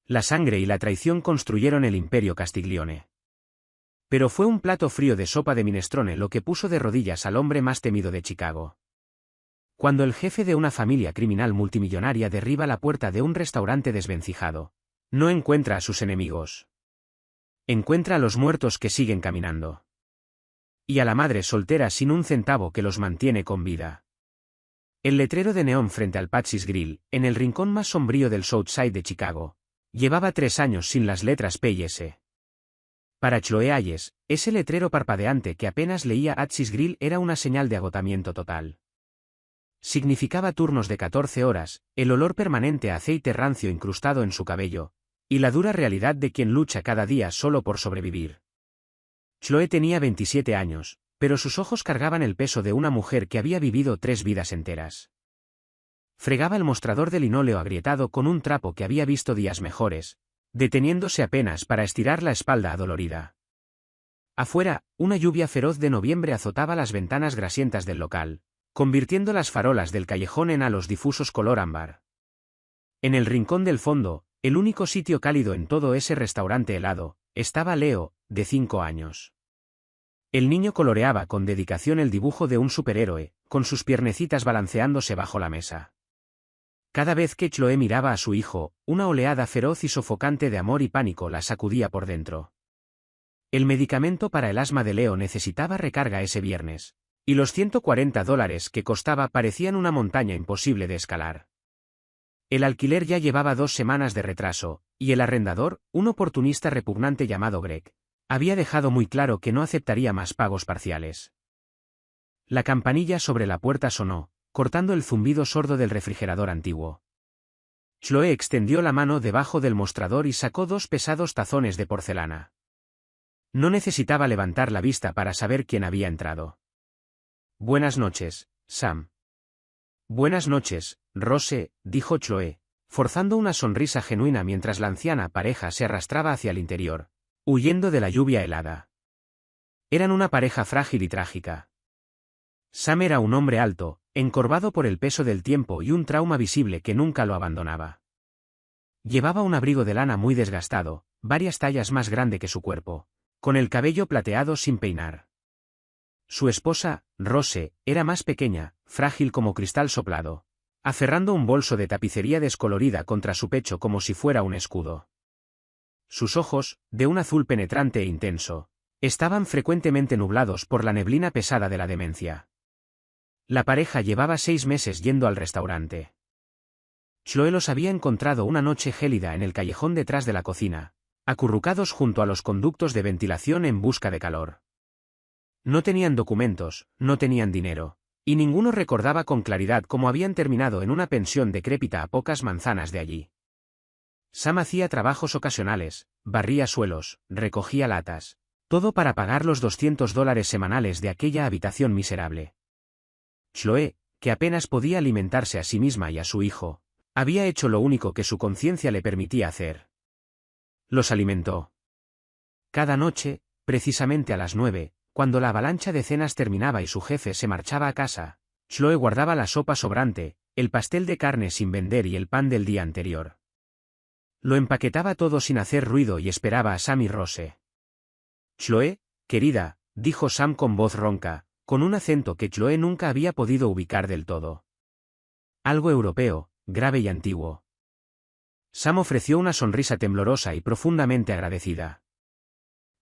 La sangre y la traición construyeron el Imperio Castiglione. Pero fue un plato frío de sopa de minestrone lo que puso de rodillas al hombre más temido de Chicago. Cuando el jefe de una familia criminal multimillonaria derriba la puerta de un restaurante desvencijado, no encuentra a sus enemigos. Encuentra a los muertos que siguen caminando. Y a la madre soltera sin un centavo que los mantiene con vida. El letrero de neón frente al Patsy's Grill, en el rincón más sombrío del South Side de Chicago, llevaba 3 años sin las letras P y S. Para Chloe Hayes, ese letrero parpadeante que apenas leía Patsy's Grill era una señal de agotamiento total. Significaba turnos de 14 horas, el olor permanente a aceite rancio incrustado en su cabello, y la dura realidad de quien lucha cada día solo por sobrevivir. Chloe tenía 27 años, pero sus ojos cargaban el peso de una mujer que había vivido 3 vidas enteras. Fregaba el mostrador de linóleo agrietado con un trapo que había visto días mejores, deteniéndose apenas para estirar la espalda adolorida. Afuera, una lluvia feroz de noviembre azotaba las ventanas grasientas del local, convirtiendo las farolas del callejón en halos difusos color ámbar. En el rincón del fondo, el único sitio cálido en todo ese restaurante helado, estaba Leo, de 5 años. El niño coloreaba con dedicación el dibujo de un superhéroe, con sus piernecitas balanceándose bajo la mesa. Cada vez que Chloe miraba a su hijo, una oleada feroz y sofocante de amor y pánico la sacudía por dentro. El medicamento para el asma de Leo necesitaba recarga ese viernes, y los $140 que costaba parecían una montaña imposible de escalar. El alquiler ya llevaba 2 semanas de retraso, y el arrendador, un oportunista repugnante llamado Greg, había dejado muy claro que no aceptaría más pagos parciales. La campanilla sobre la puerta sonó, cortando el zumbido sordo del refrigerador antiguo. Chloe extendió la mano debajo del mostrador y sacó 2 pesados tazones de porcelana. No necesitaba levantar la vista para saber quién había entrado. «Buenas noches, Sam». «Buenas noches, Rose», dijo Chloe, forzando una sonrisa genuina mientras la anciana pareja se arrastraba hacia el interior, huyendo de la lluvia helada. Eran una pareja frágil y trágica. Sam era un hombre alto, encorvado por el peso del tiempo y un trauma visible que nunca lo abandonaba. Llevaba un abrigo de lana muy desgastado, varias tallas más grande que su cuerpo, con el cabello plateado sin peinar. Su esposa, Rose, era más pequeña, frágil como cristal soplado, aferrando un bolso de tapicería descolorida contra su pecho como si fuera un escudo. Sus ojos, de un azul penetrante e intenso, estaban frecuentemente nublados por la neblina pesada de la demencia. La pareja llevaba 6 meses yendo al restaurante. Chloe los había encontrado una noche gélida en el callejón detrás de la cocina, acurrucados junto a los conductos de ventilación en busca de calor. No tenían documentos, no tenían dinero, y ninguno recordaba con claridad cómo habían terminado en una pensión decrépita a pocas manzanas de allí. Sam hacía trabajos ocasionales, barría suelos, recogía latas, todo para pagar los $200 semanales de aquella habitación miserable. Chloe, que apenas podía alimentarse a sí misma y a su hijo, había hecho lo único que su conciencia le permitía hacer. Los alimentó. Cada noche, precisamente a las 9, cuando la avalancha de cenas terminaba y su jefe se marchaba a casa, Chloe guardaba la sopa sobrante, el pastel de carne sin vender y el pan del día anterior. Lo empaquetaba todo sin hacer ruido y esperaba a Sam y Rose. «Chloe, querida», dijo Sam con voz ronca, con un acento que Chloe nunca había podido ubicar del todo. Algo europeo, grave y antiguo. Sam ofreció una sonrisa temblorosa y profundamente agradecida.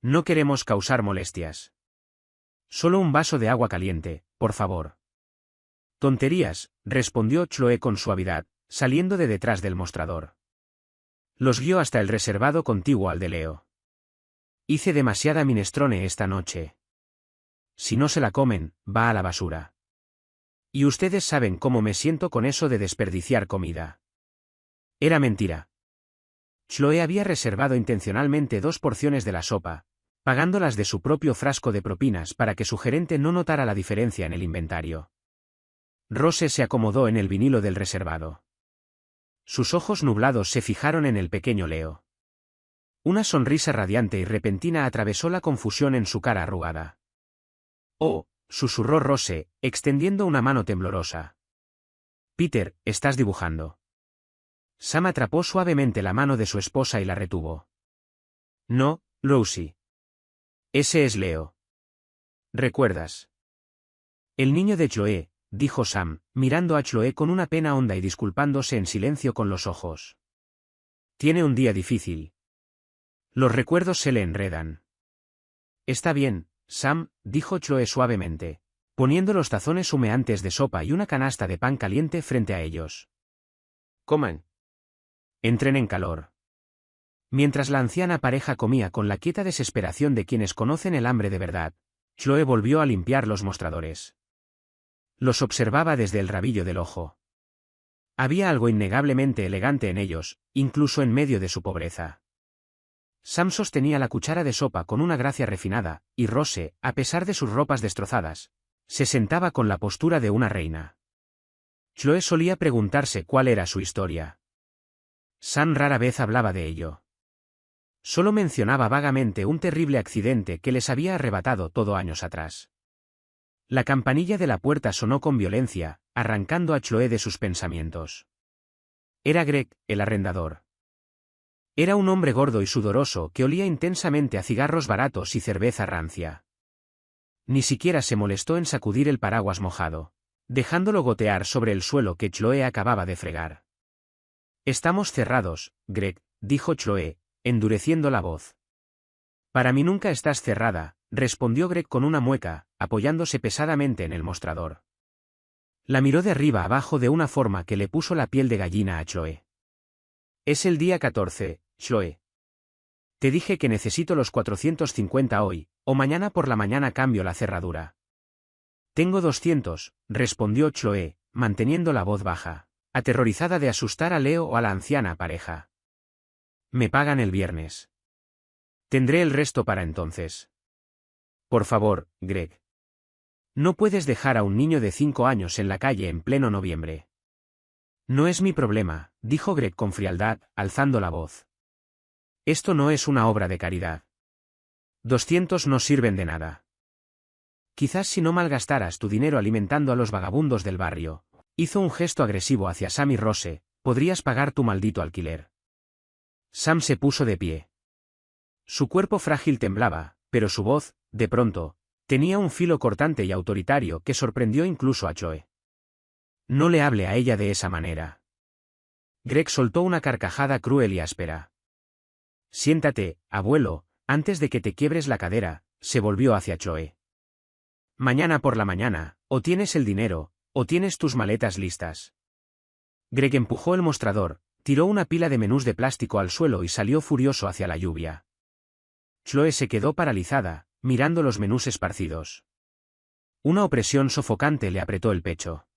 «No queremos causar molestias. Solo un vaso de agua caliente, por favor». «Tonterías», respondió Chloe con suavidad, saliendo de detrás del mostrador. Los guió hasta el reservado contiguo al de Leo. «Hice demasiada minestrone esta noche. Si no se la comen, va a la basura. Y ustedes saben cómo me siento con eso de desperdiciar comida». Era mentira. Chloe había reservado intencionalmente 2 porciones de la sopa, pagándolas de su propio frasco de propinas para que su gerente no notara la diferencia en el inventario. Rose se acomodó en el vinilo del reservado. Sus ojos nublados se fijaron en el pequeño Leo. Una sonrisa radiante y repentina atravesó la confusión en su cara arrugada. «Oh», susurró Rose, extendiendo una mano temblorosa. «Peter, estás dibujando». Sam atrapó suavemente la mano de su esposa y la retuvo. No, Rosie. Ese es Leo. ¿Recuerdas? El niño de Chloe, dijo Sam, mirando a Chloe con una pena honda y disculpándose en silencio con los ojos. Tiene un día difícil. Los recuerdos se le enredan. Está bien, Sam, dijo Chloe suavemente, poniendo los tazones humeantes de sopa y una canasta de pan caliente frente a ellos. Coman. Entren en calor. Mientras la anciana pareja comía con la quieta desesperación de quienes conocen el hambre de verdad, Chloe volvió a limpiar los mostradores. Los observaba desde el rabillo del ojo. Había algo innegablemente elegante en ellos, incluso en medio de su pobreza. Sam sostenía la cuchara de sopa con una gracia refinada, y Rose, a pesar de sus ropas destrozadas, se sentaba con la postura de una reina. Chloe solía preguntarse cuál era su historia. Sam rara vez hablaba de ello. Solo mencionaba vagamente un terrible accidente que les había arrebatado todo años atrás. La campanilla de la puerta sonó con violencia, arrancando a Chloe de sus pensamientos. Era Greg, el arrendador. Era un hombre gordo y sudoroso que olía intensamente a cigarros baratos y cerveza rancia. Ni siquiera se molestó en sacudir el paraguas mojado, dejándolo gotear sobre el suelo que Chloe acababa de fregar. Estamos cerrados, Greg, dijo Chloe, endureciendo la voz. Para mí nunca estás cerrada, respondió Greg con una mueca, apoyándose pesadamente en el mostrador. La miró de arriba abajo de una forma que le puso la piel de gallina a Chloe. Es el día 14, Chloe. Te dije que necesito los 450 hoy, o mañana por la mañana cambio la cerradura. Tengo 200, respondió Chloe, manteniendo la voz baja, aterrorizada de asustar a Leo o a la anciana pareja. Me pagan el viernes. Tendré el resto para entonces. Por favor, Greg. No puedes dejar a un niño de 5 años en la calle en pleno noviembre. No es mi problema, dijo Greg con frialdad, alzando la voz. Esto no es una obra de caridad. 200 no sirven de nada. Quizás si no malgastaras tu dinero alimentando a los vagabundos del barrio, hizo un gesto agresivo hacia Sam y Rose, podrías pagar tu maldito alquiler. Sam se puso de pie. Su cuerpo frágil temblaba, pero su voz, de pronto, tenía un filo cortante y autoritario que sorprendió incluso a Chloe. No le hable a ella de esa manera. Greg soltó una carcajada cruel y áspera. Siéntate, abuelo, antes de que te quiebres la cadera, se volvió hacia Chloe. Mañana por la mañana, o tienes el dinero, o tienes tus maletas listas. Greg empujó el mostrador, tiró una pila de menús de plástico al suelo y salió furioso hacia la lluvia. Chloe se quedó paralizada, mirando los menús esparcidos. Una opresión sofocante le apretó el pecho.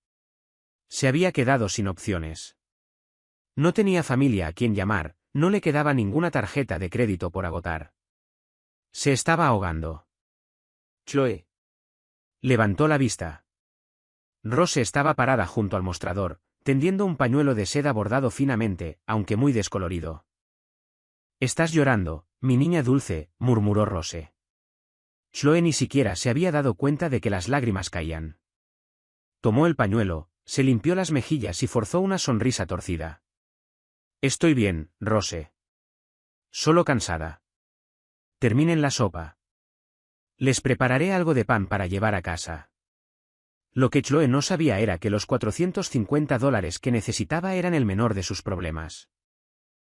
Se había quedado sin opciones. No tenía familia a quien llamar, no le quedaba ninguna tarjeta de crédito por agotar. Se estaba ahogando. Chloe. Levantó la vista. Rose estaba parada junto al mostrador, tendiendo un pañuelo de seda bordado finamente, aunque muy descolorido. Estás llorando, mi niña dulce, murmuró Rose. Chloe ni siquiera se había dado cuenta de que las lágrimas caían. Tomó el pañuelo, se limpió las mejillas y forzó una sonrisa torcida. Estoy bien, Rose. Solo cansada. Terminen la sopa. Les prepararé algo de pan para llevar a casa. Lo que Chloe no sabía era que los $450 que necesitaba eran el menor de sus problemas.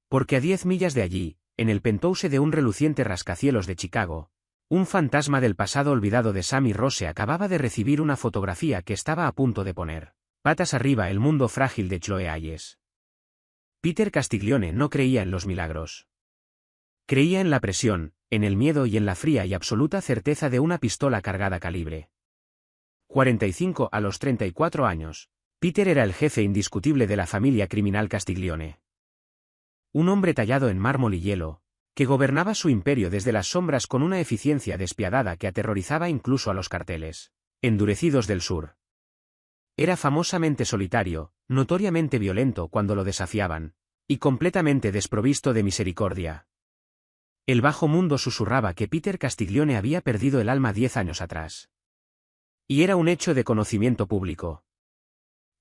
Porque a 10 millas de allí, en el penthouse de un reluciente rascacielos de Chicago, un fantasma del pasado olvidado de Sam y Rose acababa de recibir una fotografía que estaba a punto de poner patas arriba el mundo frágil de Chloe Hayes. Peter Castiglione no creía en los milagros. Creía en la presión, en el miedo y en la fría y absoluta certeza de una pistola cargada calibre. 45 a los 34 años, Peter era el jefe indiscutible de la familia criminal Castiglione. Un hombre tallado en mármol y hielo, que gobernaba su imperio desde las sombras con una eficiencia despiadada que aterrorizaba incluso a los carteles endurecidos del sur. Era famosamente solitario, notoriamente violento cuando lo desafiaban, y completamente desprovisto de misericordia. El bajo mundo susurraba que Peter Castiglione había perdido el alma 10 años atrás. Y era un hecho de conocimiento público.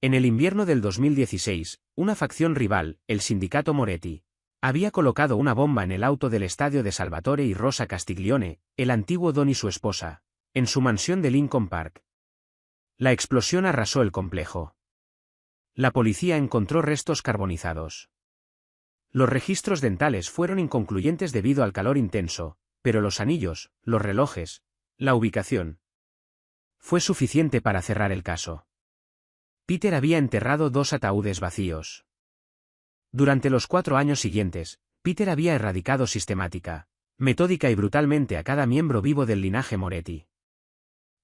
En el invierno del 2016, una facción rival, el Sindicato Moretti, había colocado una bomba en el auto del estadio de Salvatore y Rosa Castiglione, el antiguo Don y su esposa, en su mansión de Lincoln Park. La explosión arrasó el complejo. La policía encontró restos carbonizados. Los registros dentales fueron inconcluyentes debido al calor intenso, pero los anillos, los relojes, la ubicación, fue suficiente para cerrar el caso. Peter había enterrado 2 ataúdes vacíos. Durante los 4 años siguientes, Peter había erradicado sistemática, metódica y brutalmente a cada miembro vivo del linaje Moretti.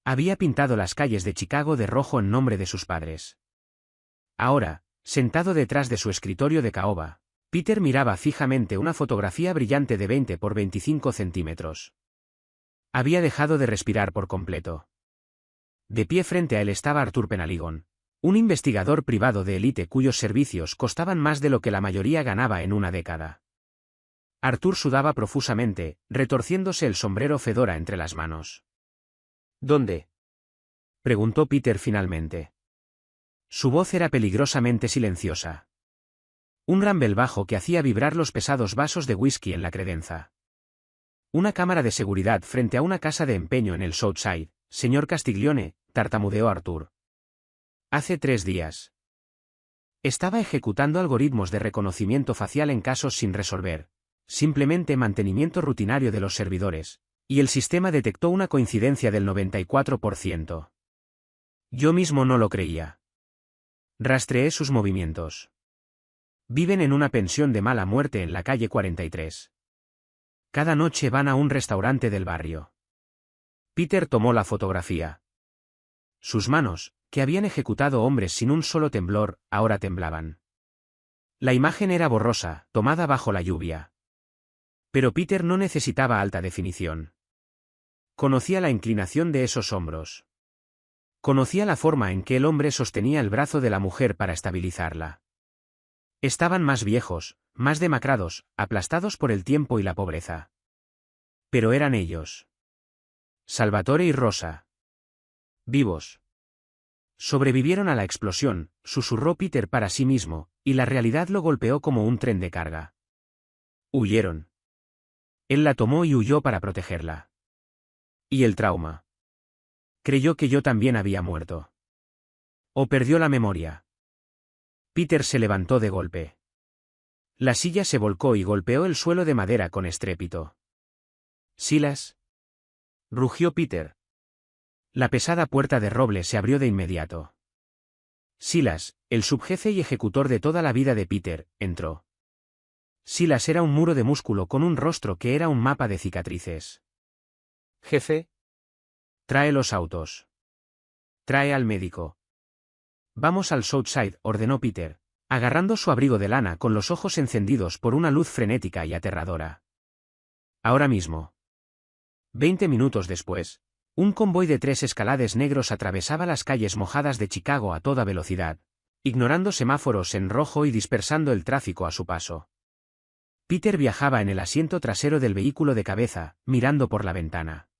Había pintado las calles de Chicago de rojo en nombre de sus padres. Ahora, sentado detrás de su escritorio de caoba, Peter miraba fijamente una fotografía brillante de 20 por 25 centímetros. Había dejado de respirar por completo. De pie frente a él estaba Arthur Penaligon, un investigador privado de élite cuyos servicios costaban más de lo que la mayoría ganaba en una década. Arthur sudaba profusamente, retorciéndose el sombrero fedora entre las manos. ¿Dónde?, preguntó Peter finalmente. Su voz era peligrosamente silenciosa. Un rumble bajo que hacía vibrar los pesados vasos de whisky en la credenza. Una cámara de seguridad frente a una casa de empeño en el Southside, señor Castiglione, tartamudeó Arthur. Hace 3 días. Estaba ejecutando algoritmos de reconocimiento facial en casos sin resolver, simplemente mantenimiento rutinario de los servidores, y el sistema detectó una coincidencia del 94%. Yo mismo no lo creía. Rastreé sus movimientos. Viven en una pensión de mala muerte en la calle 43. Cada noche van a un restaurante del barrio. Peter tomó la fotografía. Sus manos, que habían ejecutado hombres sin un solo temblor, ahora temblaban. La imagen era borrosa, tomada bajo la lluvia. Pero Peter no necesitaba alta definición. Conocía la inclinación de esos hombros. Conocía la forma en que el hombre sostenía el brazo de la mujer para estabilizarla. Estaban más viejos, más demacrados, aplastados por el tiempo y la pobreza. Pero eran ellos. Salvatore y Rosa. Vivos. Sobrevivieron a la explosión, susurró Peter para sí mismo, y la realidad lo golpeó como un tren de carga. Huyeron. Él la tomó y huyó para protegerla. ¿Y el trauma? Creyó que yo también había muerto. ¿O perdió la memoria? Peter se levantó de golpe. La silla se volcó y golpeó el suelo de madera con estrépito. ¿Silas?, rugió Peter. La pesada puerta de roble se abrió de inmediato. Silas, el subjefe y ejecutor de toda la vida de Peter, entró. Silas era un muro de músculo con un rostro que era un mapa de cicatrices. Jefe. Trae los autos. Trae al médico. Vamos al Southside, ordenó Peter, agarrando su abrigo de lana con los ojos encendidos por una luz frenética y aterradora. Ahora mismo. 20 minutos después, un convoy de 3 Escalades negros atravesaba las calles mojadas de Chicago a toda velocidad, ignorando semáforos en rojo y dispersando el tráfico a su paso. Peter viajaba en el asiento trasero del vehículo de cabeza, mirando por la ventana.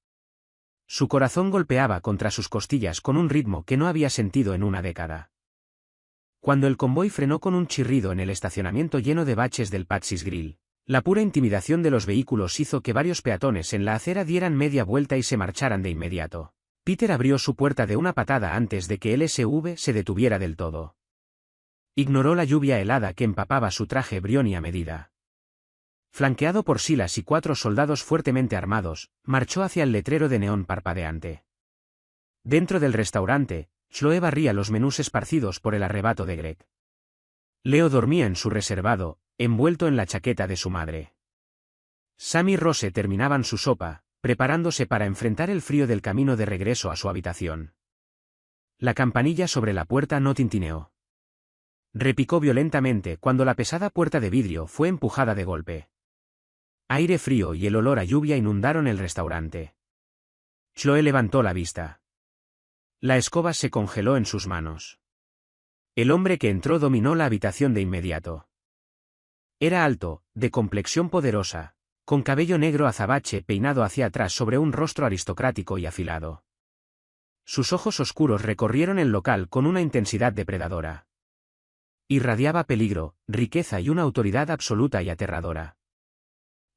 Su corazón golpeaba contra sus costillas con un ritmo que no había sentido en una década. Cuando el convoy frenó con un chirrido en el estacionamiento lleno de baches del Patsy's Grill, la pura intimidación de los vehículos hizo que varios peatones en la acera dieran media vuelta y se marcharan de inmediato. Peter abrió su puerta de una patada antes de que el SUV se detuviera del todo. Ignoró la lluvia helada que empapaba su traje Brioni a medida. Flanqueado por Silas y 4 soldados fuertemente armados, marchó hacia el letrero de neón parpadeante. Dentro del restaurante, Chloe barría los menús esparcidos por el arrebato de Greg. Leo dormía en su reservado, envuelto en la chaqueta de su madre. Sam y Rose terminaban su sopa, preparándose para enfrentar el frío del camino de regreso a su habitación. La campanilla sobre la puerta no tintineó. Repicó violentamente cuando la pesada puerta de vidrio fue empujada de golpe. Aire frío y el olor a lluvia inundaron el restaurante. Chloe levantó la vista. La escoba se congeló en sus manos. El hombre que entró dominó la habitación de inmediato. Era alto, de complexión poderosa, con cabello negro azabache peinado hacia atrás sobre un rostro aristocrático y afilado. Sus ojos oscuros recorrieron el local con una intensidad depredadora. Irradiaba peligro, riqueza y una autoridad absoluta y aterradora.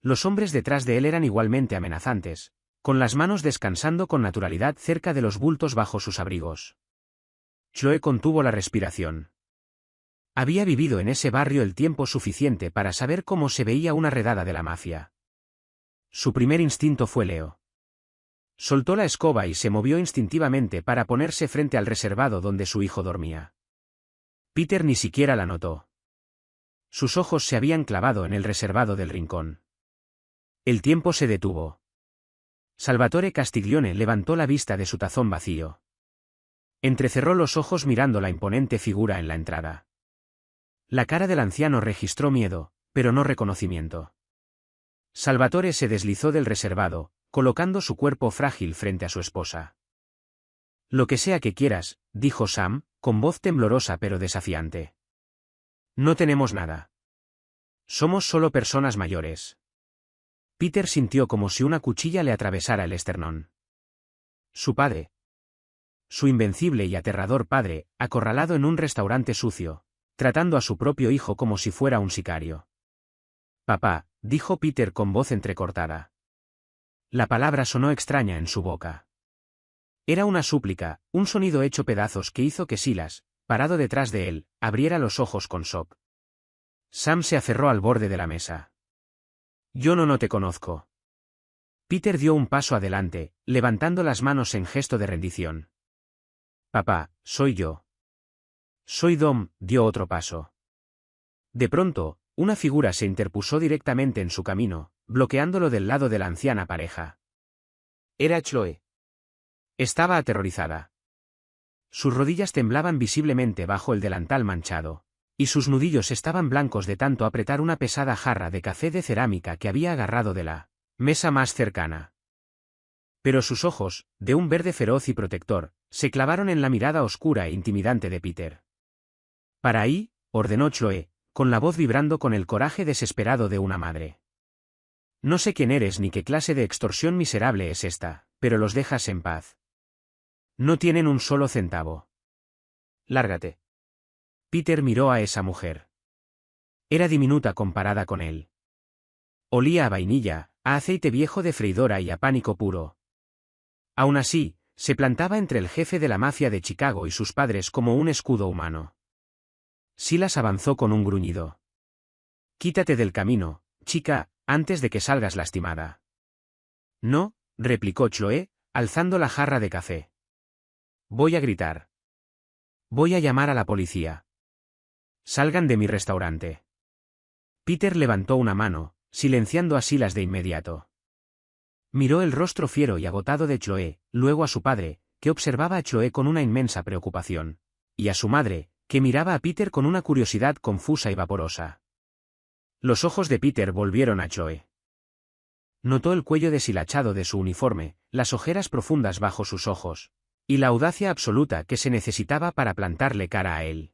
Los hombres detrás de él eran igualmente amenazantes, con las manos descansando con naturalidad cerca de los bultos bajo sus abrigos. Chloe contuvo la respiración. Había vivido en ese barrio el tiempo suficiente para saber cómo se veía una redada de la mafia. Su primer instinto fue Leo. Soltó la escoba y se movió instintivamente para ponerse frente al reservado donde su hijo dormía. Peter ni siquiera la notó. Sus ojos se habían clavado en el reservado del rincón. El tiempo se detuvo. Salvatore Castiglione levantó la vista de su tazón vacío. Entrecerró los ojos mirando la imponente figura en la entrada. La cara del anciano registró miedo, pero no reconocimiento. Salvatore se deslizó del reservado, colocando su cuerpo frágil frente a su esposa. Lo que sea que quieras, dijo Sam, con voz temblorosa pero desafiante. No tenemos nada. Somos solo personas mayores. Peter sintió como si una cuchilla le atravesara el esternón. Su padre. Su invencible y aterrador padre, acorralado en un restaurante sucio, tratando a su propio hijo como si fuera un sicario. Papá, dijo Peter con voz entrecortada. La palabra sonó extraña en su boca. Era una súplica, un sonido hecho pedazos que hizo que Silas, parado detrás de él, abriera los ojos con shock. Sam se aferró al borde de la mesa. Yo no te conozco. Peter dio un paso adelante, levantando las manos en gesto de rendición. Papá, soy yo. Soy Dom, dio otro paso. De pronto, una figura se interpuso directamente en su camino, bloqueándolo del lado de la anciana pareja. Era Chloe. Estaba aterrorizada. Sus rodillas temblaban visiblemente bajo el delantal manchado, y sus nudillos estaban blancos de tanto apretar una pesada jarra de café de cerámica que había agarrado de la mesa más cercana. Pero sus ojos, de un verde feroz y protector, se clavaron en la mirada oscura e intimidante de Peter. Para ahí, ordenó Chloe, con la voz vibrando con el coraje desesperado de una madre. No sé quién eres ni qué clase de extorsión miserable es esta, pero los dejas en paz. No tienen un solo centavo. Lárgate. Peter miró a esa mujer. Era diminuta comparada con él. Olía a vainilla, a aceite viejo de freidora y a pánico puro. Aún así, se plantaba entre el jefe de la mafia de Chicago y sus padres como un escudo humano. Silas avanzó con un gruñido. Quítate del camino, chica, antes de que salgas lastimada. No, replicó Chloe, alzando la jarra de café. Voy a gritar. Voy a llamar a la policía. Salgan de mi restaurante. Peter levantó una mano, silenciando a Silas de inmediato. Miró el rostro fiero y agotado de Chloe, luego a su padre, que observaba a Chloe con una inmensa preocupación, y a su madre, que miraba a Peter con una curiosidad confusa y vaporosa. Los ojos de Peter volvieron a Chloe. Notó el cuello deshilachado de su uniforme, las ojeras profundas bajo sus ojos, y la audacia absoluta que se necesitaba para plantarle cara a él.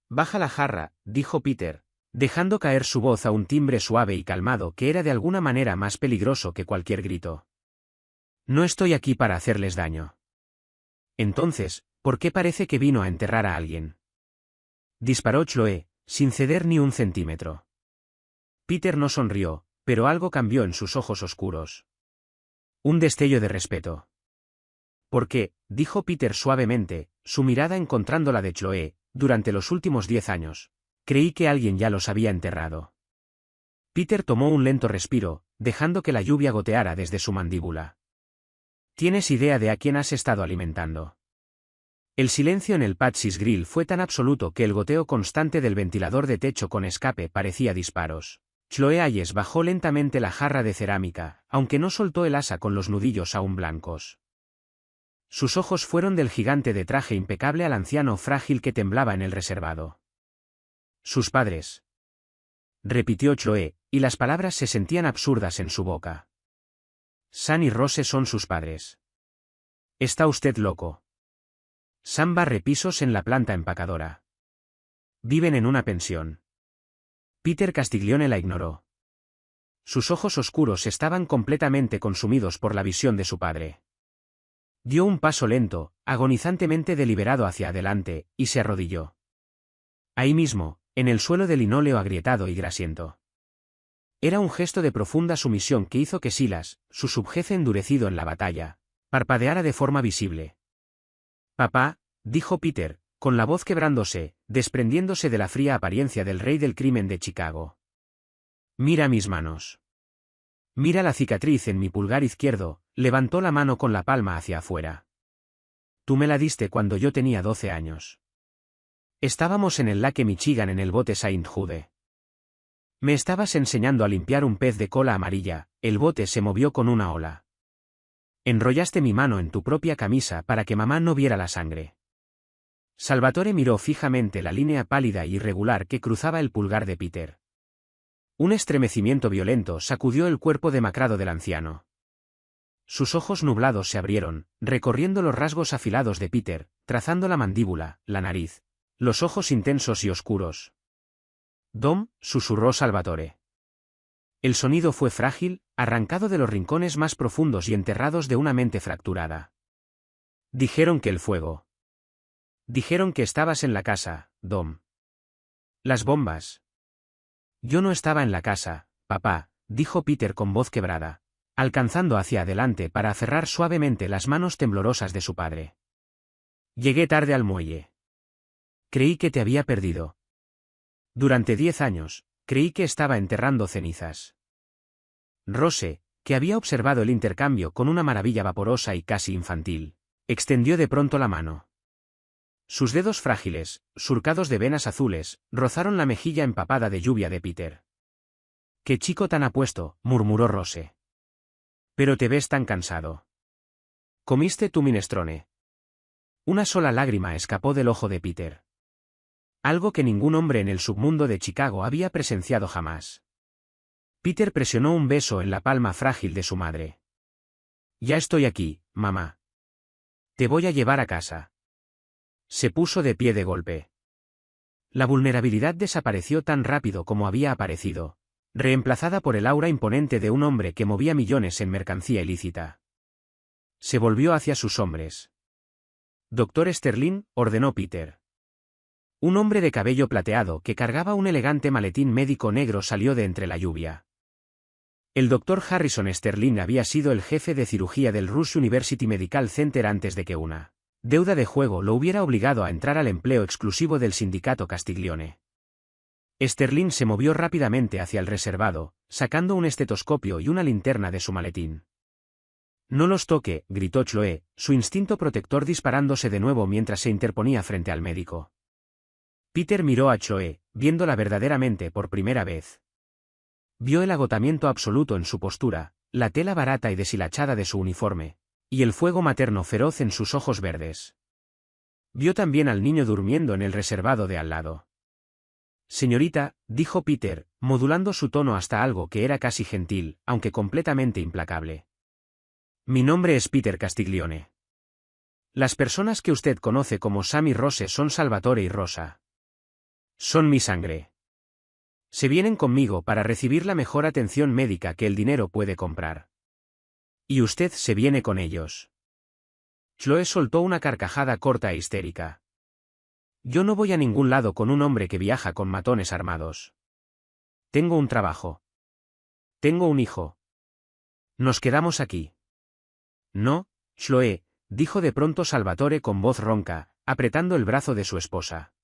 Baja la jarra, dijo Peter, dejando caer su voz a un timbre suave y calmado que era de alguna manera más peligroso que cualquier grito. No estoy aquí para hacerles daño. Entonces, ¿por qué parece que vino a enterrar a alguien? Disparó Chloe, sin ceder ni un centímetro. Peter no sonrió, pero algo cambió en sus ojos oscuros. Un destello de respeto. ¿Por qué?, dijo Peter suavemente, su mirada encontrando la de Chloe, durante los últimos 10 años. Creí que alguien ya los había enterrado. Peter tomó un lento respiro, dejando que la lluvia goteara desde su mandíbula. ¿Tienes idea de a quién has estado alimentando? El silencio en el Patsy's Grill fue tan absoluto que el goteo constante del ventilador de techo con escape parecía disparos. Chloe Hayes bajó lentamente la jarra de cerámica, aunque no soltó el asa con los nudillos aún blancos. Sus ojos fueron del gigante de traje impecable al anciano frágil que temblaba en el reservado. Sus padres. Repitió Chloe, y las palabras se sentían absurdas en su boca. Sam y Rose son sus padres. Está usted loco. Sam barre pisos en la planta empacadora. Viven en una pensión. Peter Castiglione la ignoró. Sus ojos oscuros estaban completamente consumidos por la visión de su padre. Dio un paso lento, agonizantemente deliberado hacia adelante, y se arrodilló. Ahí mismo, en el suelo de linóleo agrietado y grasiento. Era un gesto de profunda sumisión que hizo que Silas, su subjefe endurecido en la batalla, parpadeara de forma visible. «Papá», dijo Peter, con la voz quebrándose, desprendiéndose de la fría apariencia del rey del crimen de Chicago. «Mira mis manos. Mira la cicatriz en mi pulgar izquierdo», levantó la mano con la palma hacia afuera. «Tú me la diste cuando yo tenía 12 años. Estábamos en el Lake Michigan en el bote Saint Jude. Me estabas enseñando a limpiar un pez de cola amarilla, el bote se movió con una ola. Enrollaste mi mano en tu propia camisa para que mamá no viera la sangre». Salvatore miró fijamente la línea pálida e irregular que cruzaba el pulgar de Peter. Un estremecimiento violento sacudió el cuerpo demacrado del anciano. Sus ojos nublados se abrieron, recorriendo los rasgos afilados de Peter, trazando la mandíbula, la nariz, los ojos intensos y oscuros. «Dom», susurró Salvatore. El sonido fue frágil, arrancado de los rincones más profundos y enterrados de una mente fracturada. «Dijeron que el fuego. Dijeron que estabas en la casa, Dom. Las bombas». «Yo no estaba en la casa, papá», dijo Peter con voz quebrada, alcanzando hacia adelante para aferrar suavemente las manos temblorosas de su padre. «Llegué tarde al muelle. Creí que te había perdido. Durante 10 años, creí que estaba enterrando cenizas». Rose, que había observado el intercambio con una maravilla vaporosa y casi infantil, extendió de pronto la mano. Sus dedos frágiles, surcados de venas azules, rozaron la mejilla empapada de lluvia de Peter. «Qué chico tan apuesto», murmuró Rose. «Pero te ves tan cansado. ¿Comiste tu minestrone?» Una sola lágrima escapó del ojo de Peter. Algo que ningún hombre en el submundo de Chicago había presenciado jamás. Peter presionó un beso en la palma frágil de su madre. «Ya estoy aquí, mamá. Te voy a llevar a casa». Se puso de pie de golpe. La vulnerabilidad desapareció tan rápido como había aparecido, reemplazada por el aura imponente de un hombre que movía millones en mercancía ilícita. Se volvió hacia sus hombres. «Doctor Sterling», ordenó Peter. Un hombre de cabello plateado que cargaba un elegante maletín médico negro salió de entre la lluvia. El doctor Harrison Sterling había sido el jefe de cirugía del Rush University Medical Center antes de que una deuda de juego lo hubiera obligado a entrar al empleo exclusivo del sindicato Castiglione. Sterling se movió rápidamente hacia el reservado, sacando un estetoscopio y una linterna de su maletín. «No los toque», gritó Chloe, su instinto protector disparándose de nuevo mientras se interponía frente al médico. Peter miró a Chloe, viéndola verdaderamente por primera vez. Vio el agotamiento absoluto en su postura, la tela barata y deshilachada de su uniforme, y el fuego materno feroz en sus ojos verdes. Vio también al niño durmiendo en el reservado de al lado. «Señorita», dijo Peter, modulando su tono hasta algo que era casi gentil, aunque completamente implacable. «Mi nombre es Peter Castiglione. Las personas que usted conoce como Sam y Rose son Salvatore y Rosa. Son mi sangre. Se vienen conmigo para recibir la mejor atención médica que el dinero puede comprar. Y usted se viene con ellos». Chloe soltó una carcajada corta e histérica. «Yo no voy a ningún lado con un hombre que viaja con matones armados. Tengo un trabajo. Tengo un hijo. Nos quedamos aquí». «No, Chloe», dijo de pronto Salvatore con voz ronca, apretando el brazo de su esposa.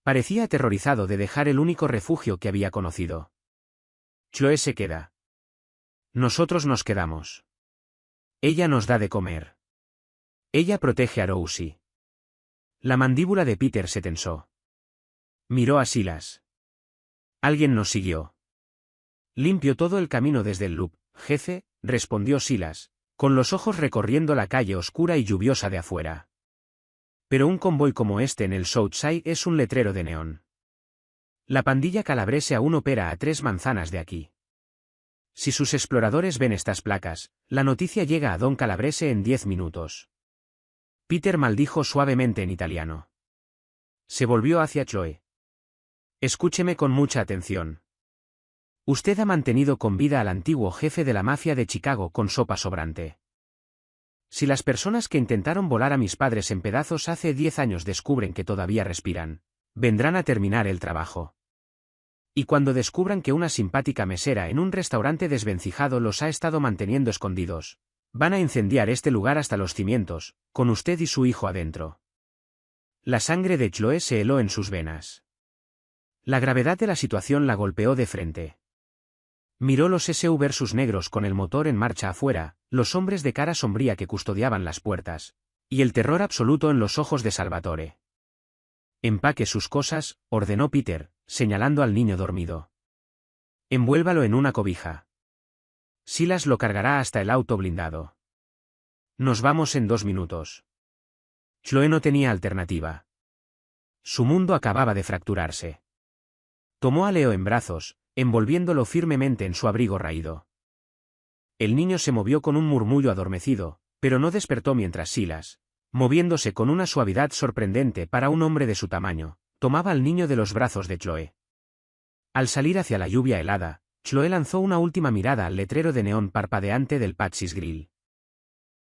Parecía aterrorizado de dejar el único refugio que había conocido. «Chloe se queda. Nosotros nos quedamos. Ella nos da de comer. Ella protege a Rosie». La mandíbula de Peter se tensó. Miró a Silas. «Alguien nos siguió». «Limpio todo el camino desde el loop, jefe», respondió Silas, con los ojos recorriendo la calle oscura y lluviosa de afuera. «Pero un convoy como este en el Southside es un letrero de neón. La pandilla calabrese aún opera a 3 manzanas de aquí. Si sus exploradores ven estas placas, la noticia llega a Don Calabrese en 10 minutos». Peter maldijo suavemente en italiano. Se volvió hacia Chloe. «Escúcheme con mucha atención. Usted ha mantenido con vida al antiguo jefe de la mafia de Chicago con sopa sobrante. Si las personas que intentaron volar a mis padres en pedazos hace 10 años descubren que todavía respiran, vendrán a terminar el trabajo. Y cuando descubran que una simpática mesera en un restaurante desvencijado los ha estado manteniendo escondidos, van a incendiar este lugar hasta los cimientos, con usted y su hijo adentro. La sangre de Chloe se heló en sus venas. La gravedad de la situación la golpeó de frente. Miró los SUVs negros con el motor en marcha afuera, los hombres de cara sombría que custodiaban las puertas, y el terror absoluto en los ojos de Salvatore. Empaque sus cosas, ordenó Peter, señalando al niño dormido. Envuélvalo en una cobija. Silas lo cargará hasta el auto blindado. Nos vamos en 2 minutos. Chloe no tenía alternativa. Su mundo acababa de fracturarse. Tomó a Leo en brazos, envolviéndolo firmemente en su abrigo raído. El niño se movió con un murmullo adormecido, pero no despertó mientras Silas, moviéndose con una suavidad sorprendente para un hombre de su tamaño, tomaba al niño de los brazos de Chloe. Al salir hacia la lluvia helada, Chloe lanzó una última mirada al letrero de neón parpadeante del Patsy's Grill.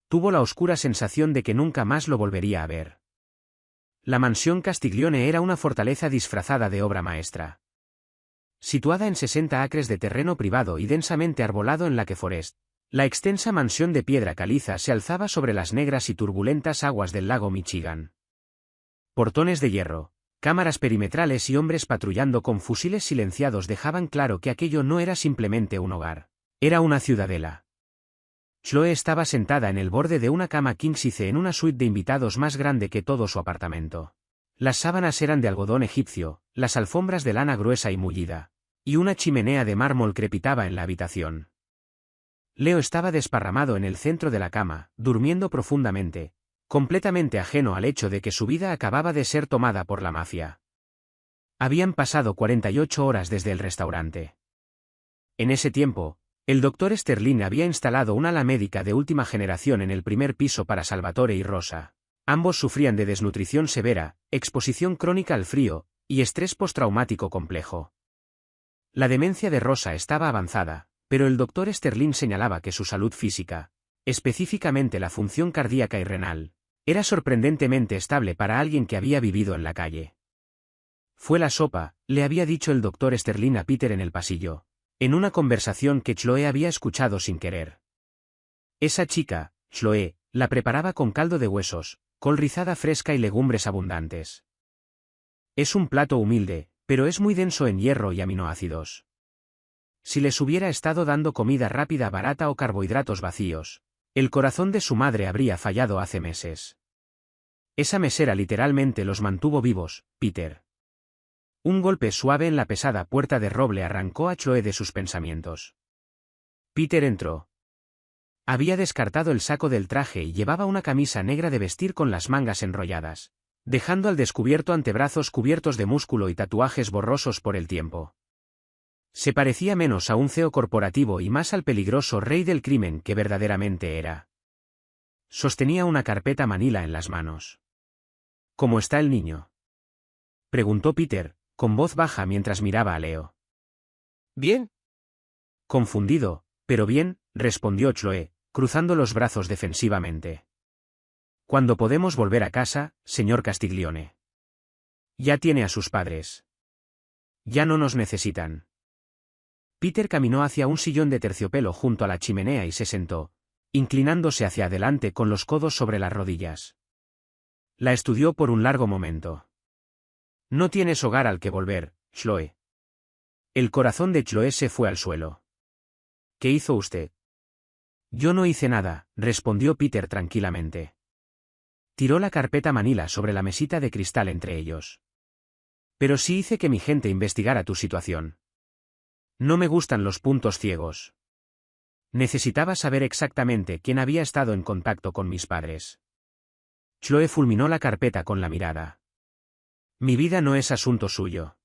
Tuvo la oscura sensación de que nunca más lo volvería a ver. La mansión Castiglione era una fortaleza disfrazada de obra maestra. Situada en 60 acres de terreno privado y densamente arbolado en Lake Forest, la extensa mansión de piedra caliza se alzaba sobre las negras y turbulentas aguas del lago Michigan. Portones de hierro, cámaras perimetrales y hombres patrullando con fusiles silenciados dejaban claro que aquello no era simplemente un hogar, era una ciudadela. Chloe estaba sentada en el borde de una cama king size en una suite de invitados más grande que todo su apartamento. Las sábanas eran de algodón egipcio, las alfombras de lana gruesa y mullida, y una chimenea de mármol crepitaba en la habitación. Leo estaba desparramado en el centro de la cama, durmiendo profundamente, completamente ajeno al hecho de que su vida acababa de ser tomada por la mafia. Habían pasado 48 horas desde el restaurante. En ese tiempo, el doctor Sterling había instalado un ala médica de última generación en el primer piso para Salvatore y Rosa. Ambos sufrían de desnutrición severa, exposición crónica al frío, y estrés postraumático complejo. La demencia de Rosa estaba avanzada, pero el doctor Sterling señalaba que su salud física, específicamente la función cardíaca y renal, era sorprendentemente estable para alguien que había vivido en la calle. Fue la sopa, le había dicho el doctor Sterling a Peter en el pasillo, en una conversación que Chloe había escuchado sin querer. Esa chica, Chloe, la preparaba con caldo de huesos, col rizada fresca y legumbres abundantes. Es un plato humilde, pero es muy denso en hierro y aminoácidos. Si les hubiera estado dando comida rápida barata o carbohidratos vacíos, el corazón de su madre habría fallado hace meses. Esa mesera literalmente los mantuvo vivos, Peter. Un golpe suave en la pesada puerta de roble arrancó a Chloe de sus pensamientos. Peter entró. Había descartado el saco del traje y llevaba una camisa negra de vestir con las mangas enrolladas, dejando al descubierto antebrazos cubiertos de músculo y tatuajes borrosos por el tiempo. Se parecía menos a un CEO corporativo y más al peligroso rey del crimen que verdaderamente era. Sostenía una carpeta manila en las manos. ¿Cómo está el niño?, preguntó Peter, con voz baja mientras miraba a Leo. Bien. Confundido, pero bien, respondió Chloe, cruzando los brazos defensivamente. ¿Cuándo podemos volver a casa, señor Castiglione? Ya tiene a sus padres. Ya no nos necesitan. Peter caminó hacia un sillón de terciopelo junto a la chimenea y se sentó, inclinándose hacia adelante con los codos sobre las rodillas. La estudió por un largo momento. No tienes hogar al que volver, Chloe. El corazón de Chloe se fue al suelo. ¿Qué hizo usted? Yo no hice nada, respondió Peter tranquilamente. Tiró la carpeta manila sobre la mesita de cristal entre ellos. Pero sí hice que mi gente investigara tu situación. No me gustan los puntos ciegos. Necesitaba saber exactamente quién había estado en contacto con mis padres. Chloe fulminó la carpeta con la mirada. Mi vida no es asunto suyo.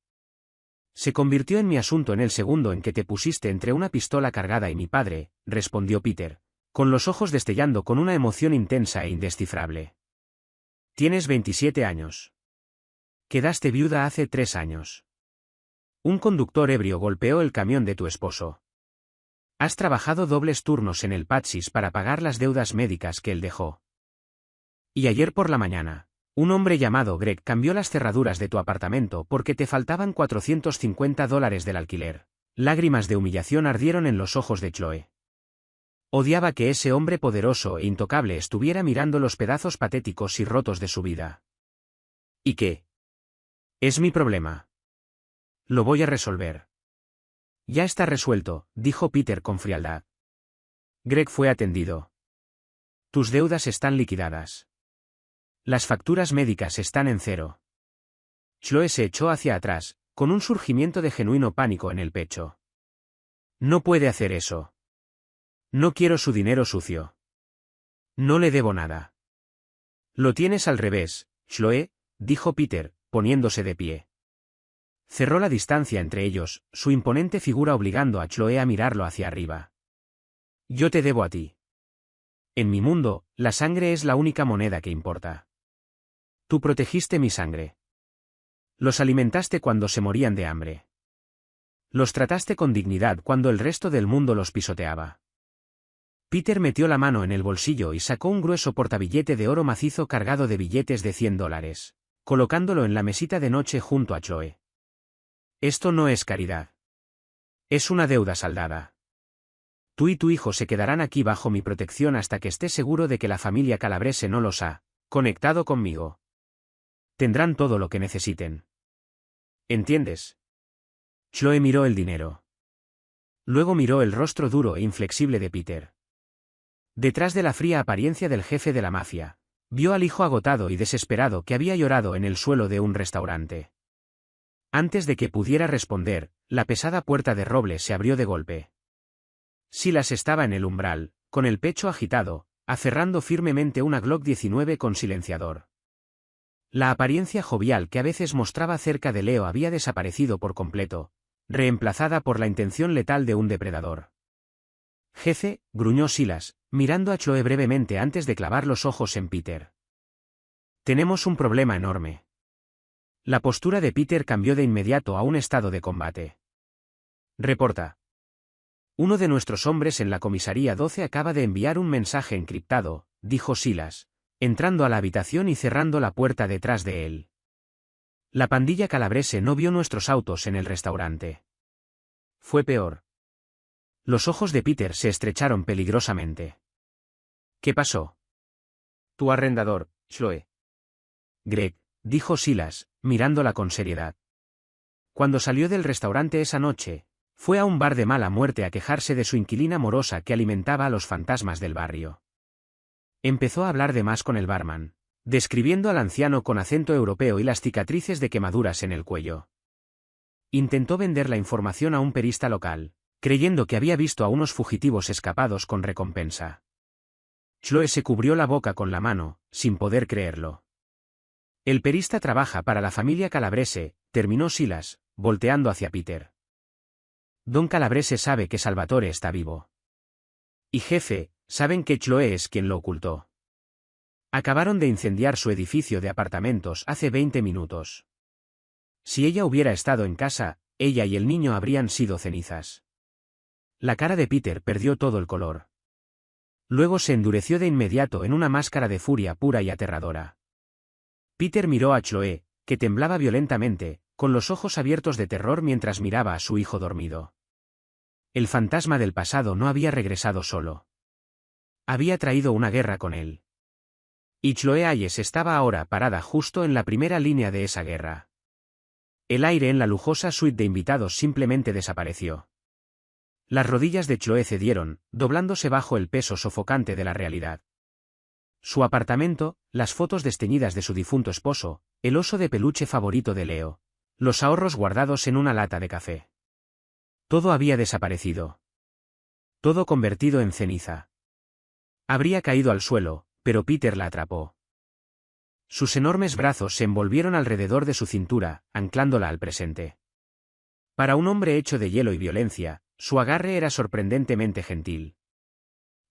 Se convirtió en mi asunto en el segundo en que te pusiste entre una pistola cargada y mi padre, respondió Peter, con los ojos destellando con una emoción intensa e indescifrable. Tienes 27 años. Quedaste viuda hace 3 años. Un conductor ebrio golpeó el camión de tu esposo. Has trabajado dobles turnos en el Patsis para pagar las deudas médicas que él dejó. Y ayer por la mañana, un hombre llamado Greg cambió las cerraduras de tu apartamento porque te faltaban $450 del alquiler. Lágrimas de humillación ardieron en los ojos de Chloe. Odiaba que ese hombre poderoso e intocable estuviera mirando los pedazos patéticos y rotos de su vida. ¿Y qué? Es mi problema. Lo voy a resolver. Ya está resuelto, dijo Peter con frialdad. Greg fue atendido. Tus deudas están liquidadas. Las facturas médicas están en cero. Chloe se echó hacia atrás, con un surgimiento de genuino pánico en el pecho. No puede hacer eso. No quiero su dinero sucio. No le debo nada. Lo tienes al revés, Chloe, dijo Peter, poniéndose de pie. Cerró la distancia entre ellos, su imponente figura obligando a Chloe a mirarlo hacia arriba. Yo te debo a ti. En mi mundo, la sangre es la única moneda que importa. Tú protegiste mi sangre. Los alimentaste cuando se morían de hambre. Los trataste con dignidad cuando el resto del mundo los pisoteaba. Peter metió la mano en el bolsillo y sacó un grueso portabillete de oro macizo cargado de billetes de $100, colocándolo en la mesita de noche junto a Chloe. Esto no es caridad. Es una deuda saldada. Tú y tu hijo se quedarán aquí bajo mi protección hasta que esté seguro de que la familia Calabrese no los ha conectado conmigo. Tendrán todo lo que necesiten. ¿Entiendes? Chloe miró el dinero. Luego miró el rostro duro e inflexible de Peter. Detrás de la fría apariencia del jefe de la mafia, vio al hijo agotado y desesperado que había llorado en el suelo de un restaurante. Antes de que pudiera responder, la pesada puerta de roble se abrió de golpe. Silas estaba en el umbral, con el pecho agitado, aferrando firmemente una Glock 19 con silenciador. La apariencia jovial que a veces mostraba cerca de Leo había desaparecido por completo, reemplazada por la intención letal de un depredador. Jefe, gruñó Silas, mirando a Chloe brevemente antes de clavar los ojos en Peter. Tenemos un problema enorme. La postura de Peter cambió de inmediato a un estado de combate. Reporta. Uno de nuestros hombres en la comisaría 12 acaba de enviar un mensaje encriptado, dijo Silas, entrando a la habitación y cerrando la puerta detrás de él. La pandilla Calabrese no vio nuestros autos en el restaurante. Fue peor. Los ojos de Peter se estrecharon peligrosamente. ¿Qué pasó? Tu arrendador, Chloe. Greg, dijo Silas, mirándola con seriedad. Cuando salió del restaurante esa noche, fue a un bar de mala muerte a quejarse de su inquilina morosa que alimentaba a los fantasmas del barrio. Empezó a hablar de más con el barman, describiendo al anciano con acento europeo y las cicatrices de quemaduras en el cuello. Intentó vender la información a un perista local, creyendo que había visto a unos fugitivos escapados con recompensa. Chloe se cubrió la boca con la mano, sin poder creerlo. El perista trabaja para la familia Calabrese, terminó Silas, volteando hacia Peter. Don Calabrese sabe que Salvatore está vivo. Y jefe, saben que Chloe es quien lo ocultó. Acabaron de incendiar su edificio de apartamentos hace 20 minutos. Si ella hubiera estado en casa, ella y el niño habrían sido cenizas. La cara de Peter perdió todo el color. Luego se endureció de inmediato en una máscara de furia pura y aterradora. Peter miró a Chloe, que temblaba violentamente, con los ojos abiertos de terror mientras miraba a su hijo dormido. El fantasma del pasado no había regresado solo. Había traído una guerra con él. Y Chloe Hayes estaba ahora parada justo en la primera línea de esa guerra. El aire en la lujosa suite de invitados simplemente desapareció. Las rodillas de Chloe cedieron, doblándose bajo el peso sofocante de la realidad. Su apartamento, las fotos desteñidas de su difunto esposo, el oso de peluche favorito de Leo, los ahorros guardados en una lata de café. Todo había desaparecido. Todo convertido en ceniza. Habría caído al suelo, pero Peter la atrapó. Sus enormes brazos se envolvieron alrededor de su cintura, anclándola al presente. Para un hombre hecho de hielo y violencia, su agarre era sorprendentemente gentil.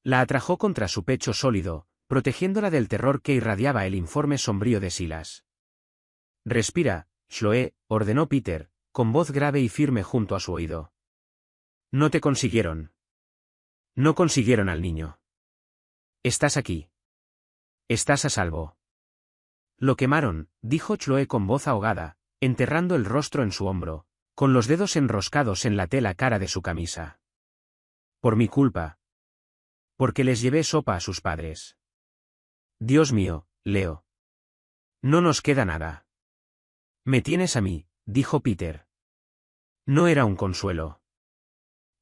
La atrajo contra su pecho sólido, protegiéndola del terror que irradiaba el informe sombrío de Silas. Respira, Chloe, ordenó Peter, con voz grave y firme junto a su oído. No te consiguieron. No consiguieron al niño. Estás aquí. Estás a salvo. Lo quemaron, dijo Chloe con voz ahogada, enterrando el rostro en su hombro, con los dedos enroscados en la tela cara de su camisa. Por mi culpa. Porque les llevé sopa a sus padres. Dios mío, Leo. No nos queda nada. Me tienes a mí, dijo Peter. No era un consuelo.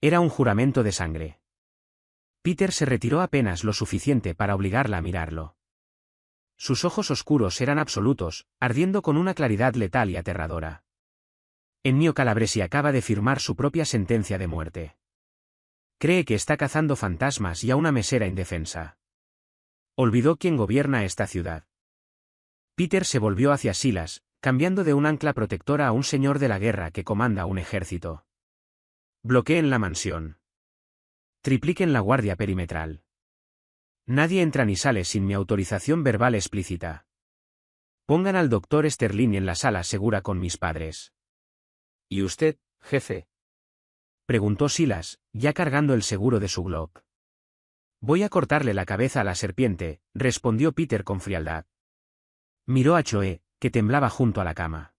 Era un juramento de sangre. Peter se retiró apenas lo suficiente para obligarla a mirarlo. Sus ojos oscuros eran absolutos, ardiendo con una claridad letal y aterradora. Ennio Calabresi acaba de firmar su propia sentencia de muerte. Cree que está cazando fantasmas y a una mesera indefensa. Olvidó quién gobierna esta ciudad. Peter se volvió hacia Silas, cambiando de un ancla protectora a un señor de la guerra que comanda un ejército. Bloqueen la mansión. Tripliquen la guardia perimetral. Nadie entra ni sale sin mi autorización verbal explícita. Pongan al doctor Sterling en la sala segura con mis padres. ¿Y usted, jefe? Preguntó Silas, ya cargando el seguro de su Glock. Voy a cortarle la cabeza a la serpiente, respondió Peter con frialdad. Miró a Chloe, que temblaba junto a la cama.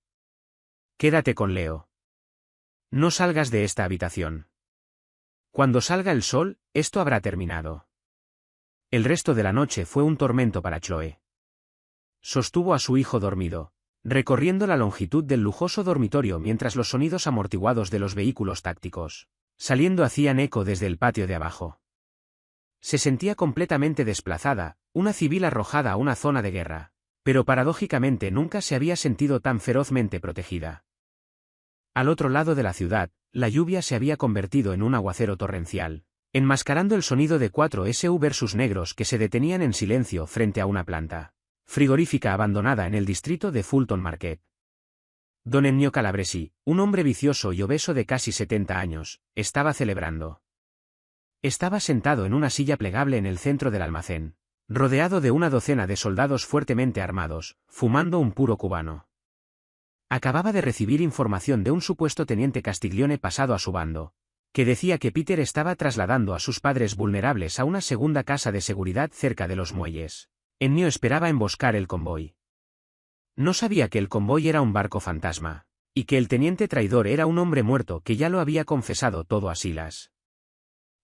Quédate con Leo. No salgas de esta habitación. Cuando salga el sol, esto habrá terminado. El resto de la noche fue un tormento para Chloe. Sostuvo a su hijo dormido, recorriendo la longitud del lujoso dormitorio mientras los sonidos amortiguados de los vehículos tácticos, saliendo hacían eco desde el patio de abajo. Se sentía completamente desplazada, una civil arrojada a una zona de guerra, pero paradójicamente nunca se había sentido tan ferozmente protegida. Al otro lado de la ciudad, la lluvia se había convertido en un aguacero torrencial, enmascarando el sonido de 4 SUVs negros que se detenían en silencio frente a una planta frigorífica abandonada en el distrito de Fulton Market. Don Ennio Calabresi, un hombre vicioso y obeso de casi 70 años, estaba celebrando. Estaba sentado en una silla plegable en el centro del almacén, rodeado de una docena de soldados fuertemente armados, fumando un puro cubano. Acababa de recibir información de un supuesto teniente Castiglione pasado a su bando, que decía que Peter estaba trasladando a sus padres vulnerables a una segunda casa de seguridad cerca de los muelles. Ennio esperaba emboscar el convoy. No sabía que el convoy era un barco fantasma, y que el teniente traidor era un hombre muerto que ya lo había confesado todo a Silas.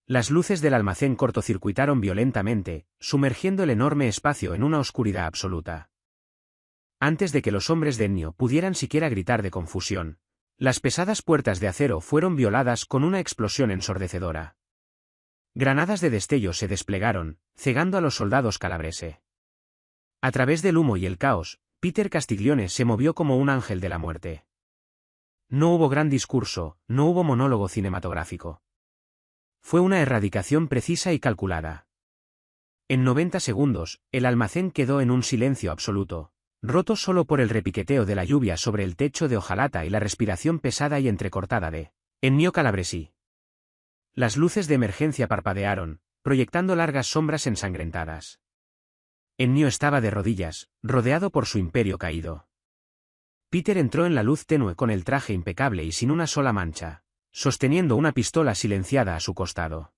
Las luces del almacén cortocircuitaron violentamente, sumergiendo el enorme espacio en una oscuridad absoluta. Antes de que los hombres de Ennio pudieran siquiera gritar de confusión, las pesadas puertas de acero fueron violadas con una explosión ensordecedora. Granadas de destello se desplegaron, cegando a los soldados calabrese. A través del humo y el caos, Peter Castiglione se movió como un ángel de la muerte. No hubo gran discurso, no hubo monólogo cinematográfico. Fue una erradicación precisa y calculada. En 90 segundos, el almacén quedó en un silencio absoluto, roto solo por el repiqueteo de la lluvia sobre el techo de hojalata y la respiración pesada y entrecortada de Ennio Calabresi. Las luces de emergencia parpadearon, proyectando largas sombras ensangrentadas. Ennio estaba de rodillas, rodeado por su imperio caído. Peter entró en la luz tenue con el traje impecable y sin una sola mancha, sosteniendo una pistola silenciada a su costado.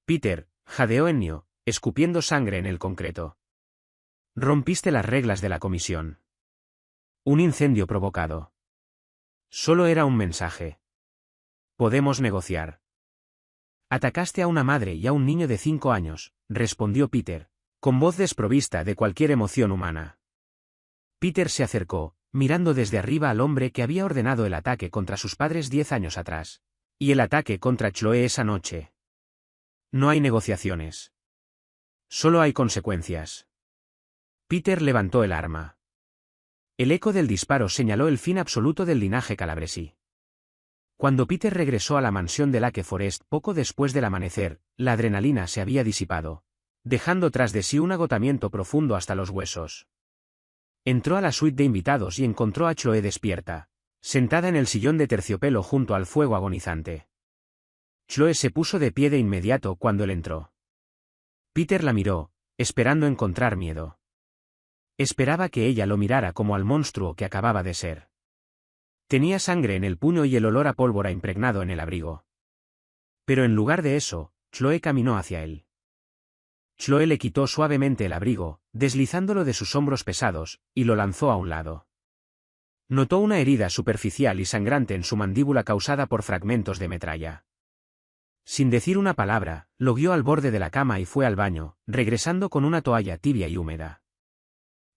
Peter, jadeó Ennio, escupiendo sangre en el concreto. Rompiste las reglas de la comisión. Un incendio provocado. Solo era un mensaje. Podemos negociar. Atacaste a una madre y a un niño de 5 años, respondió Peter, con voz desprovista de cualquier emoción humana. Peter se acercó, mirando desde arriba al hombre que había ordenado el ataque contra sus padres 10 años atrás, y el ataque contra Chloe esa noche. No hay negociaciones. Solo hay consecuencias. Peter levantó el arma. El eco del disparo señaló el fin absoluto del linaje Calabresi. Cuando Peter regresó a la mansión de Lake Forest poco después del amanecer, la adrenalina se había disipado, dejando tras de sí un agotamiento profundo hasta los huesos. Entró a la suite de invitados y encontró a Chloe despierta, sentada en el sillón de terciopelo junto al fuego agonizante. Chloe se puso de pie de inmediato cuando él entró. Peter la miró, esperando encontrar miedo. Esperaba que ella lo mirara como al monstruo que acababa de ser. Tenía sangre en el puño y el olor a pólvora impregnado en el abrigo. Pero en lugar de eso, Chloe caminó hacia él. Chloe le quitó suavemente el abrigo, deslizándolo de sus hombros pesados, y lo lanzó a un lado. Notó una herida superficial y sangrante en su mandíbula causada por fragmentos de metralla. Sin decir una palabra, lo guió al borde de la cama y fue al baño, regresando con una toalla tibia y húmeda.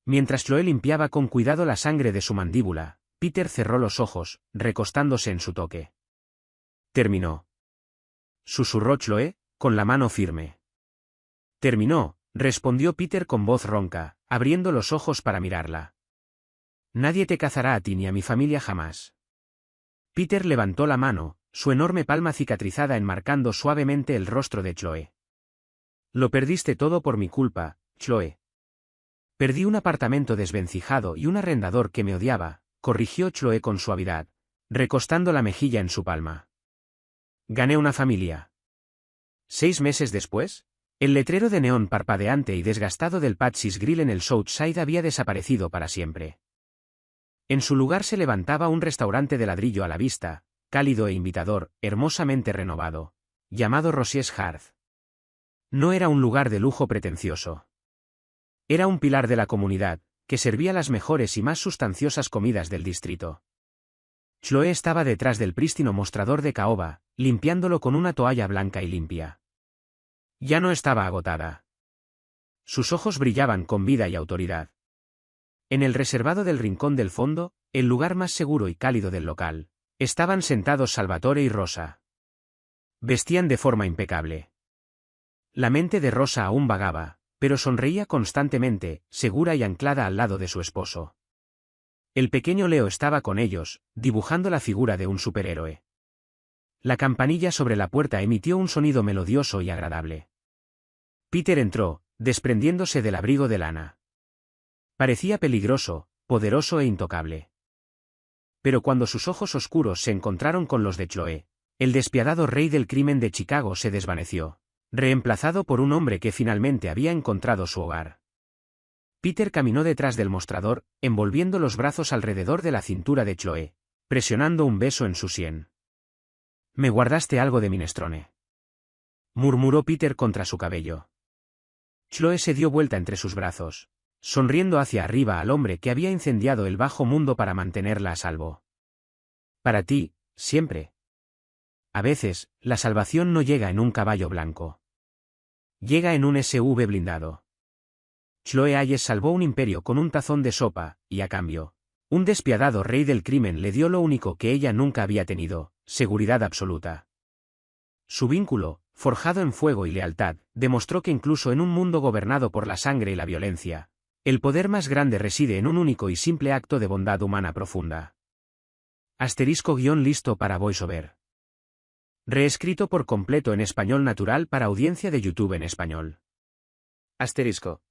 Mientras Chloe limpiaba con cuidado la sangre de su mandíbula, Peter cerró los ojos, recostándose en su toque. «Terminó», susurró Chloe, con la mano firme. «Terminó», respondió Peter con voz ronca, abriendo los ojos para mirarla. «Nadie te cazará a ti ni a mi familia jamás». Peter levantó la mano, su enorme palma cicatrizada enmarcando suavemente el rostro de Chloe. «Lo perdiste todo por mi culpa, Chloe». «Perdí un apartamento desvencijado y un arrendador que me odiaba», corrigió Chloe con suavidad, recostando la mejilla en su palma. «Gané una familia». 6 meses después, el letrero de neón parpadeante y desgastado del Patsy's Grill en el Southside había desaparecido para siempre. En su lugar se levantaba un restaurante de ladrillo a la vista, cálido e invitador, hermosamente renovado, llamado Rosie's Hearth. No era un lugar de lujo pretencioso. Era un pilar de la comunidad, que servía las mejores y más sustanciosas comidas del distrito. Chloe estaba detrás del prístino mostrador de caoba, limpiándolo con una toalla blanca y limpia. Ya no estaba agotada. Sus ojos brillaban con vida y autoridad. En el reservado del rincón del fondo, el lugar más seguro y cálido del local, estaban sentados Salvatore y Rosa. Vestían de forma impecable. La mente de Rosa aún vagaba, pero sonreía constantemente, segura y anclada al lado de su esposo. El pequeño Leo estaba con ellos, dibujando la figura de un superhéroe. La campanilla sobre la puerta emitió un sonido melodioso y agradable. Peter entró, desprendiéndose del abrigo de lana. Parecía peligroso, poderoso e intocable. Pero cuando sus ojos oscuros se encontraron con los de Chloe, el despiadado rey del crimen de Chicago se desvaneció, reemplazado por un hombre que finalmente había encontrado su hogar. Peter caminó detrás del mostrador, envolviendo los brazos alrededor de la cintura de Chloe, presionando un beso en su sien. «Me guardaste algo de minestrone», murmuró Peter contra su cabello. Chloe se dio vuelta entre sus brazos, sonriendo hacia arriba al hombre que había incendiado el bajo mundo para mantenerla a salvo. «Para ti, siempre». A veces, la salvación no llega en un caballo blanco. Llega en un SUV blindado. Chloe Hayes salvó un imperio con un tazón de sopa, y a cambio, un despiadado rey del crimen le dio lo único que ella nunca había tenido, seguridad absoluta. Su vínculo, forjado en fuego y lealtad, demostró que incluso en un mundo gobernado por la sangre y la violencia, el poder más grande reside en un único y simple acto de bondad humana profunda. *listo para VoiceOver. Reescrito por completo en español natural para audiencia de YouTube en español. Asterisco.